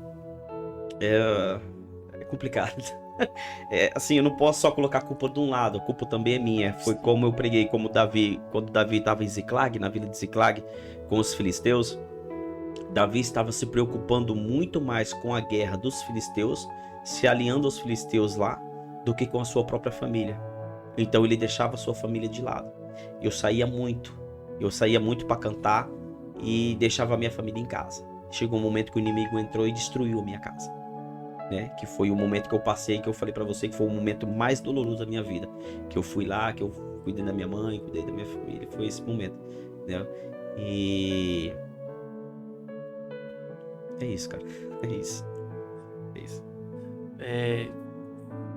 Speaker 2: é complicado. Assim, eu não posso só colocar a culpa de um lado, a culpa também é minha. Foi como eu preguei, como Davi, quando Davi estava em Ziclag, na vila de Ziclag, com os filisteus. Davi estava se preocupando muito mais com a guerra dos filisteus, se alinhando aos filisteus lá, do que com a sua própria família. Então ele deixava a sua família de lado. Eu saía muito para cantar e deixava a minha família em casa. Chegou um momento que o inimigo entrou e destruiu a minha casa, né? Que foi o momento que eu passei, que eu falei para você que foi o momento mais doloroso da minha vida. Que eu fui lá, que eu cuidei da minha mãe, cuidei da minha família, foi esse momento, né? E é isso, cara. É isso.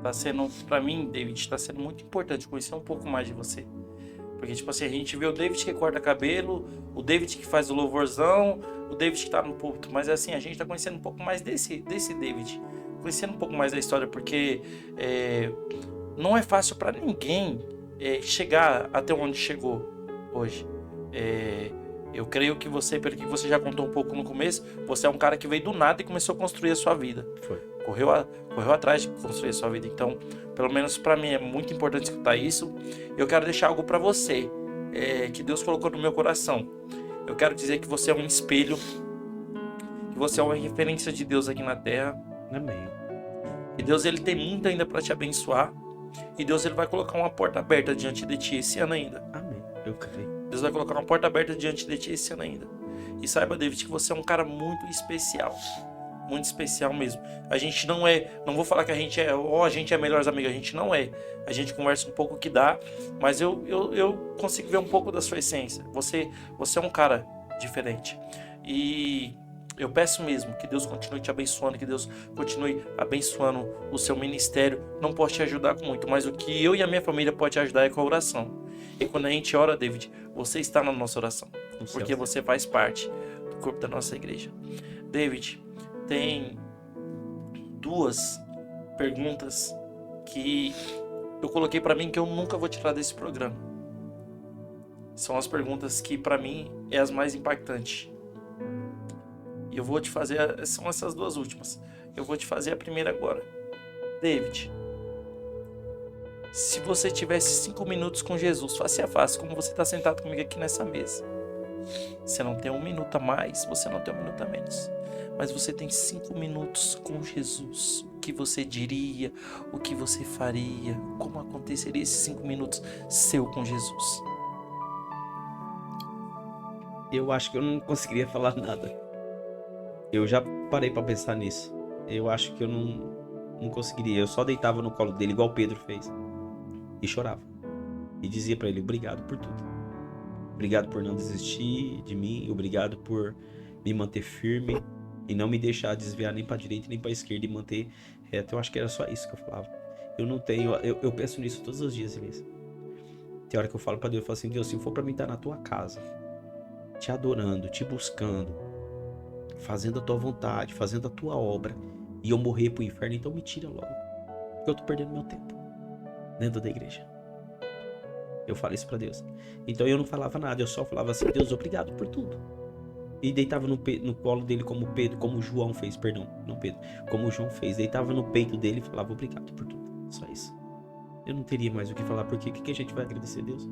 Speaker 1: Tá sendo, pra mim, David, tá sendo muito importante conhecer um pouco mais de você. Porque, tipo assim, a gente vê o David que corta cabelo, o David que faz o louvorzão, o David que tá no púlpito. Mas, assim, a gente tá conhecendo um pouco mais desse David. Conhecendo um pouco mais da história, porque não é fácil pra ninguém chegar até onde chegou hoje. Eu creio que você, pelo que você já contou um pouco no começo, você é um cara que veio do nada e começou a construir a sua vida.
Speaker 2: Foi.
Speaker 1: Correu atrás de construir a sua vida. Então, pelo menos para mim é muito importante escutar isso. Eu quero deixar algo para você, que Deus colocou no meu coração. Eu quero dizer que você é um espelho, que você é uma referência de Deus aqui na Terra.
Speaker 2: Amém.
Speaker 1: E Deus, Ele tem muito ainda para te abençoar. E Deus, Ele vai colocar uma porta aberta diante de ti esse ano ainda.
Speaker 2: Amém. Eu creio.
Speaker 1: Deus vai colocar uma porta aberta diante de ti esse ano ainda. E saiba, David, que você é um cara muito especial. Muito especial mesmo. A gente não vou falar que a gente é melhores amigos, a gente não é. A gente conversa um pouco o que dá, mas eu consigo ver um pouco da sua essência. Você é um cara diferente. E eu peço mesmo que Deus continue te abençoando, que Deus continue abençoando o seu ministério. Não posso te ajudar com muito, mas o que eu e a minha família pode te ajudar é com a oração. E quando a gente ora, David, você está na nossa oração, porque você faz parte do corpo da nossa igreja. David, tem duas perguntas que eu coloquei para mim que eu nunca vou tirar desse programa. São as perguntas que para mim é as mais impactantes. E eu vou te fazer, são essas duas últimas. Eu vou te fazer a primeira agora. David, se você tivesse 5 minutos com Jesus, face a face, como você está sentado comigo aqui nessa mesa, Você não tem 1 minuto a mais, você não tem 1 minuto a menos. Mas você tem 5 minutos com Jesus. O que você diria? O que você faria? Como aconteceria esses 5 minutos seu com Jesus?
Speaker 2: Eu acho que eu não conseguiria falar nada. Eu já parei pra pensar nisso. Eu acho que eu não conseguiria. Eu só deitava no colo dele, igual o Pedro fez. E chorava. E dizia pra ele, obrigado por tudo. Obrigado por não desistir de mim. Obrigado por me manter firme. E não me deixar desviar nem pra direita nem pra esquerda. E manter reto. Eu acho que era só isso que eu falava. Eu não tenho... Eu penso nisso todos os dias, Elias. Tem hora que eu falo pra Deus, eu falo assim, Deus, se for pra mim estar na tua casa, te adorando, te buscando, fazendo a tua vontade, fazendo a tua obra, e eu morrer pro inferno, então me tira logo. Porque eu tô perdendo meu tempo dentro da igreja. Eu falo isso pra Deus. Então eu não falava nada, eu só falava assim, Deus, obrigado por tudo. E deitava no colo dele como Pedro, como João fez, perdão, não Pedro, como João fez. Deitava no peito dele e falava obrigado por tudo. Só isso. Eu não teria mais o que falar, porque o que a gente vai agradecer a Deus?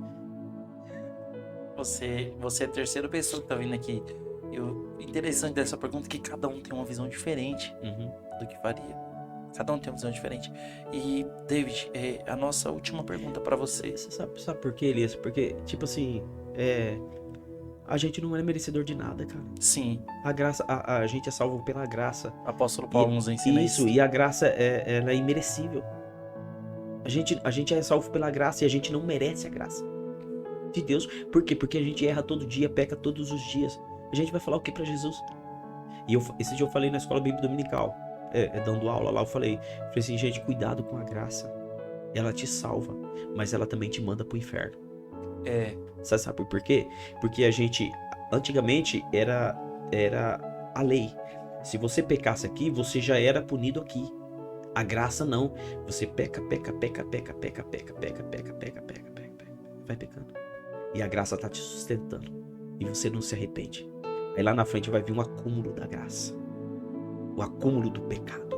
Speaker 1: Você é a terceira pessoa que tá vindo aqui. Interessante dessa pergunta é que cada um tem uma visão diferente do que faria. Cada um tem uma visão diferente. E, David, a nossa última pergunta pra você.
Speaker 2: Você sabe por quê, Elias? Porque, tipo assim, a gente não é merecedor de nada, cara.
Speaker 1: Sim.
Speaker 2: A graça, a gente é salvo pela graça.
Speaker 1: Apóstolo Paulo nos ensina isso.
Speaker 2: E a graça, ela é imerecível. A gente é salvo pela graça e a gente não merece a graça de Deus. Por quê? Porque a gente erra todo dia, peca todos os dias. A gente vai falar o que pra Jesus? E esse dia eu falei na escola bíblica dominical, dando aula lá, eu falei assim, gente, cuidado com a graça. Ela te salva, mas ela também te manda pro inferno. Você sabe por quê? Porque a gente, antigamente, era a lei. Se você pecasse aqui, você já era punido aqui. A graça não. Você peca. Vai pecando. E a graça tá te sustentando. E você não se arrepende. Aí lá na frente vai vir um acúmulo da graça. O acúmulo do pecado.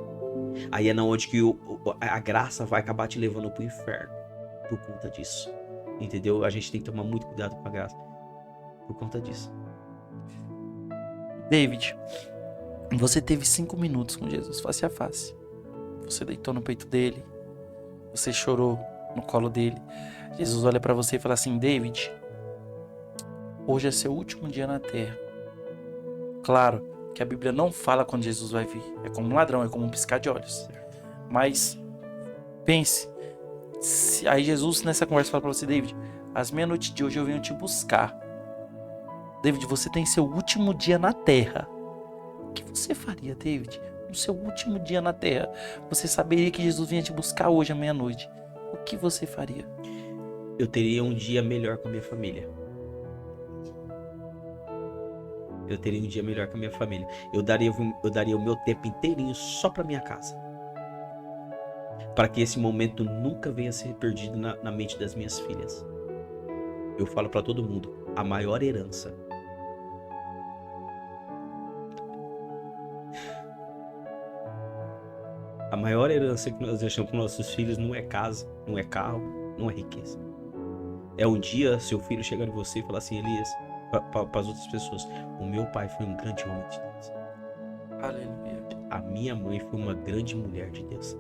Speaker 2: Aí é na onde que a graça vai acabar te levando pro inferno. Por conta disso. Entendeu? A gente tem que tomar muito cuidado com a graça. Por conta disso.
Speaker 1: David, você teve 5 minutos com Jesus face a face. Você deitou no peito dele. Você chorou no colo dele. Jesus olha pra você e fala assim, David, hoje é seu último dia na terra. Claro que a Bíblia não fala quando Jesus vai vir. É como um ladrão, é como um piscar de olhos. Mas pense. Aí Jesus nessa conversa fala pra você, David, às meia-noite de hoje eu venho te buscar. David, você tem seu último dia na terra. O que você faria, David? No seu último dia na terra, você saberia que Jesus vinha te buscar hoje à meia-noite. O que você faria?
Speaker 2: Eu teria um dia melhor com a minha família. Eu teria um dia melhor com a minha família. Eu daria o meu tempo inteirinho só pra minha casa. Para que esse momento nunca venha a ser perdido na mente das minhas filhas. Eu falo pra todo mundo, a maior herança que nós deixamos para nossos filhos não é casa, não é carro, não é riqueza. É um dia seu filho chegar em você e falar assim, Elias, para as outras pessoas, o meu pai foi um grande homem de Deus.
Speaker 1: Aleluia.
Speaker 2: A minha mãe foi uma grande mulher de Deus.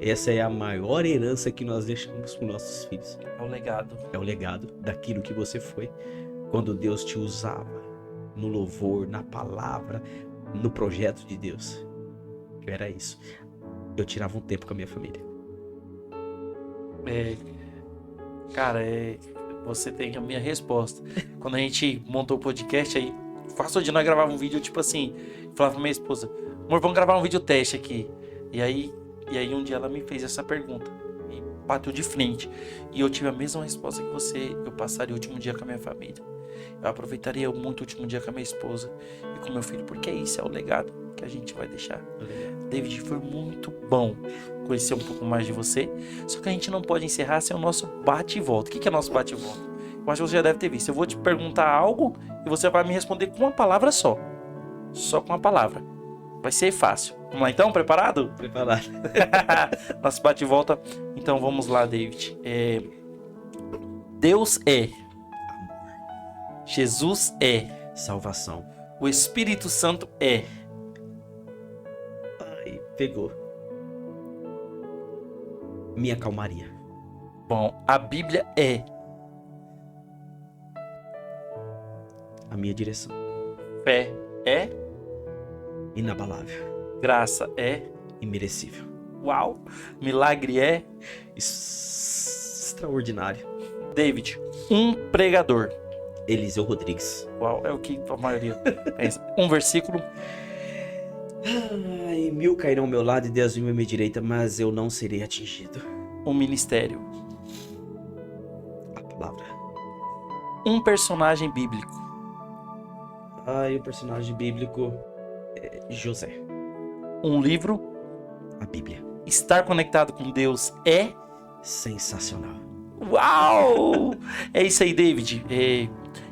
Speaker 2: Essa é a maior herança que nós deixamos para os nossos filhos.
Speaker 1: É o legado.
Speaker 2: É o legado daquilo que você foi. Quando Deus te usava no louvor, na palavra, no projeto de Deus. Era isso. Eu tirava um tempo com a minha família.
Speaker 1: Cara, você tem a minha resposta. Quando a gente montou o podcast, aí quase todo dia nós gravávamos um vídeo, tipo assim, falava pra minha esposa, amor, vamos gravar um vídeo teste aqui. E aí um dia ela me fez essa pergunta. E bateu de frente. E eu tive a mesma resposta que você. Eu passaria o último dia com a minha família. Eu aproveitaria muito o último dia com a minha esposa e com meu filho, porque isso é o legado que a gente vai deixar. David, foi muito bom conhecer um pouco mais de você. Só que a gente não pode encerrar sem o nosso bate e volta. O que é nosso bate e volta? Eu acho que você já deve ter visto. Eu vou te perguntar algo e você vai me responder com uma palavra só. Só com uma palavra. Vai ser fácil. Vamos lá então? Preparado?
Speaker 2: Preparado.
Speaker 1: Nosso bate e volta. Então vamos lá, David. Deus é. Jesus é.
Speaker 2: salvação.
Speaker 1: O Espírito Santo é.
Speaker 2: Ai, pegou. Minha calmaria.
Speaker 1: Bom, a Bíblia é.
Speaker 2: A minha direção.
Speaker 1: Fé é.
Speaker 2: Inabalável.
Speaker 1: Graça é.
Speaker 2: Imerecível.
Speaker 1: Uau! Milagre é.
Speaker 2: Extraordinário.
Speaker 1: David, um pregador.
Speaker 2: Eliseu Rodrigues.
Speaker 1: Uau, é o que a maioria pensa. Um versículo.
Speaker 2: Ai, 1000 cairão ao meu lado e 10 mil à minha direita, mas eu não serei atingido.
Speaker 1: Um ministério.
Speaker 2: A palavra.
Speaker 1: Um personagem bíblico.
Speaker 2: Ai, o personagem bíblico é José.
Speaker 1: Um livro.
Speaker 2: A Bíblia.
Speaker 1: Estar conectado com Deus é.
Speaker 2: Sensacional.
Speaker 1: Uau! É isso aí, David.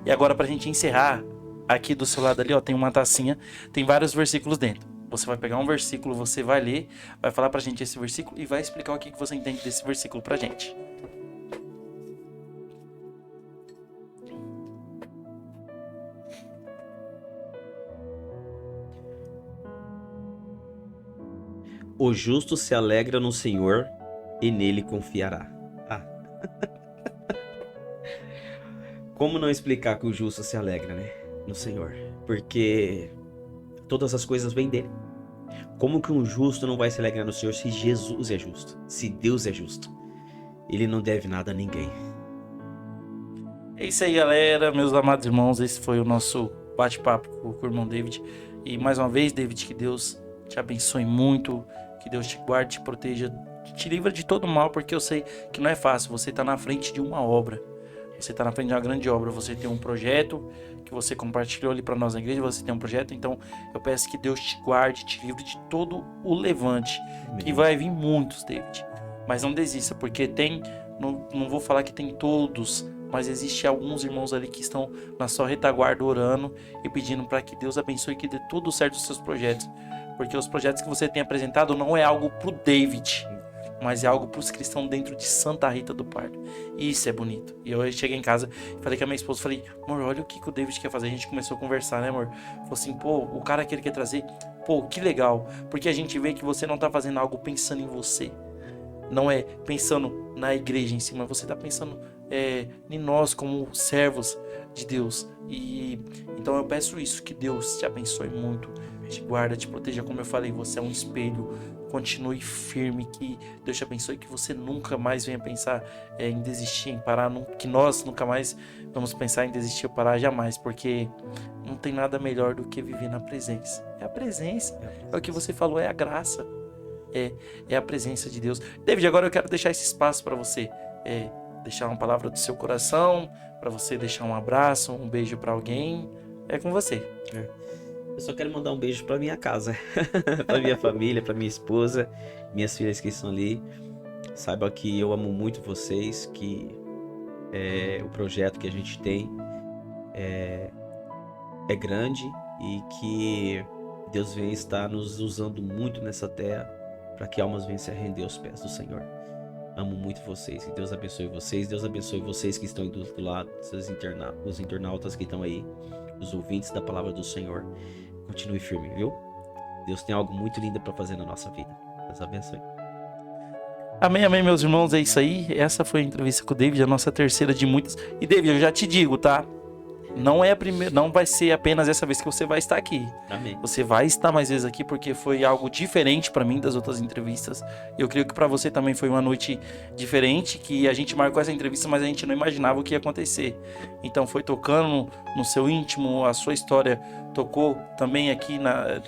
Speaker 1: E agora, pra gente encerrar, aqui do seu lado ali, ó, tem uma tacinha, tem vários versículos dentro. Você vai pegar um versículo, você vai ler, vai falar pra gente esse versículo e vai explicar o que você entende desse versículo pra gente.
Speaker 2: O justo se alegra no Senhor e nele confiará. Ah. Como não explicar que o justo se alegra, né? No Senhor. Porque todas as coisas vêm dele. Como que um justo não vai se alegrar no Senhor se Jesus é justo? Se Deus é justo? Ele não deve nada a ninguém.
Speaker 1: É isso aí, galera, meus amados irmãos. Esse foi o nosso bate-papo com o irmão David. E mais uma vez, David, que Deus te abençoe muito. Que Deus te guarde, te proteja, te livre de todo mal, porque eu sei que não é fácil. Você está na frente de uma obra. Você está na frente de uma grande obra. Você tem um projeto que você compartilhou ali para nós na igreja. Você tem um projeto. Então, eu peço que Deus te guarde, te livre de todo o levante.
Speaker 2: Amém.
Speaker 1: Que vai vir muitos, David. Mas não desista, porque tem... Não vou falar que tem todos, mas existe alguns irmãos ali que estão na sua retaguarda orando e pedindo para que Deus abençoe e que dê tudo certo os seus projetos. Porque os projetos que você tem apresentado não é algo pro David, mas é algo pros cristãos dentro de Santa Rita do Pardo. E isso é bonito. E eu cheguei em casa e falei com a minha esposa, falei, amor, olha o que o David quer fazer. A gente começou a conversar, né, amor? Falou assim, pô, o cara que ele quer trazer, pô, que legal. Porque a gente vê que você não tá fazendo algo pensando em você. Não é pensando na igreja em si, mas você tá pensando em nós como servos de Deus. E então eu peço isso, que Deus te abençoe muito, te guarda, te proteja. Como eu falei, você é um espelho. Continue firme, que Deus te abençoe, que você nunca mais venha pensar em desistir, em parar, que nós nunca mais vamos pensar em desistir ou parar, jamais, porque não tem nada melhor do que viver na presença. É a presença, é o que você falou, é a graça, é a presença de Deus. David, agora eu quero deixar esse espaço para você deixar uma palavra do seu coração, para você deixar um abraço, um beijo para alguém. É com você.
Speaker 2: Eu só quero mandar um beijo pra minha casa, pra minha família, pra minha esposa, minhas filhas que estão ali. Saiba que eu amo muito vocês, que o projeto que a gente tem é grande e que Deus vem estar nos usando muito nessa terra para que almas venham se render aos pés do Senhor. Amo muito vocês, que Deus abençoe vocês. Deus abençoe vocês que estão aí do lado, os internautas que estão aí, os ouvintes da palavra do Senhor. Continue firme, viu? Deus tem algo muito lindo para fazer na nossa vida. Deus abençoe.
Speaker 1: Amém, amém, meus irmãos. É isso aí. Essa foi a entrevista com o David, a nossa terceira de muitas. E David, eu já te digo, tá? Não é a primeira, não vai ser apenas essa vez que você vai estar aqui.
Speaker 2: Amém.
Speaker 1: Você vai estar mais vezes aqui porque foi algo diferente para mim das outras entrevistas. Eu creio que para você também foi uma noite diferente, que a gente marcou essa entrevista, mas a gente não imaginava o que ia acontecer. Então foi tocando no seu íntimo, a sua história tocou também aqui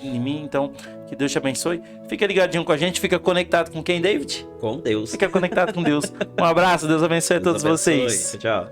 Speaker 1: em mim. Então, que Deus te abençoe. Fica ligadinho com a gente, fica conectado com quem, David?
Speaker 2: Com Deus.
Speaker 1: Fica conectado com Deus. Um abraço, Deus abençoe a todos vocês.
Speaker 2: Tchau.